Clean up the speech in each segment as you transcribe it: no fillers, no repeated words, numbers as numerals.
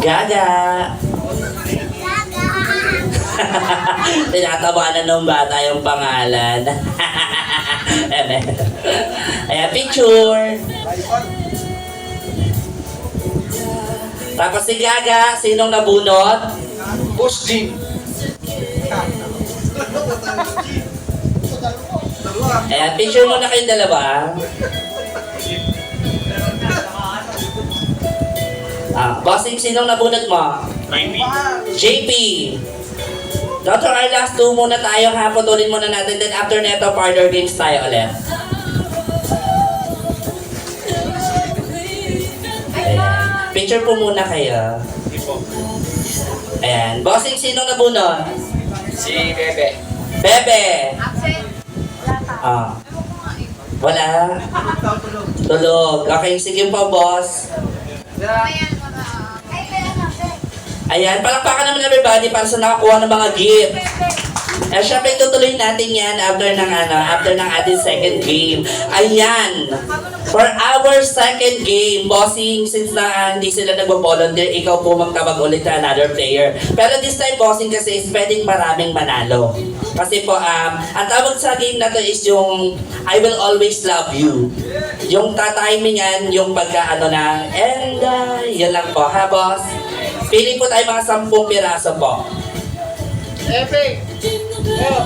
Gaga. Tinatawanan ng bata yung pangalan. Ayan, picture. Tapos si Gaga, sinong nabunot? Boss Jim. Ayan, picture muna kayong dalawa. Bossing, sinong nabunot mo? JP. Dr. R, last two muna tayo ha. Putulin muna natin. Then after neto, parlor games tayo ulit. Ayan. Picture po muna kayo. Ayan. Bossing, sinong nabunot? Si Bebe. Bebe. Wala. Tulog. Okay, sige po, boss. Ayan, palakpakan naman everybody para sa nakakuha ng mga gift. Syempre, tutuloy natin yan after ng ating second game. Ayan, for our second game, bossing, since na hindi sila nagbo-volunteer, ikaw po magtawag ulit na another player. Pero this time, bossing, kasi is pwedeng maraming manalo. Kasi po, ang tawag sa game na to is yung I Will Always Love You. Yung tatimingan, yung and yun lang po, ha, boss? Pili po tayo mga 10 piraso po. Epic! Go!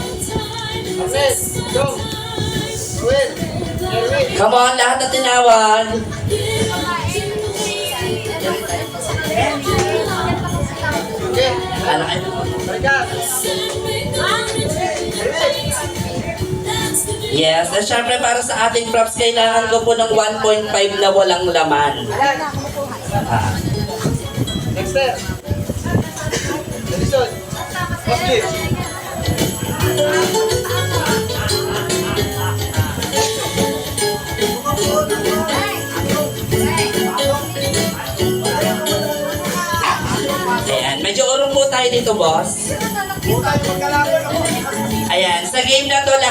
Anes! Go! Will! Erwin! Come on, lahat na tinawag. Okay! Ano kayo? Balikan! Yes, at syempre para sa ating props, kailangan ko po ng 1.5 na walang laman. Ah. Dexter! Edison! Boss Jim! Ayan, medyo urong po tayo dito, boss. Ayan, sa game na to,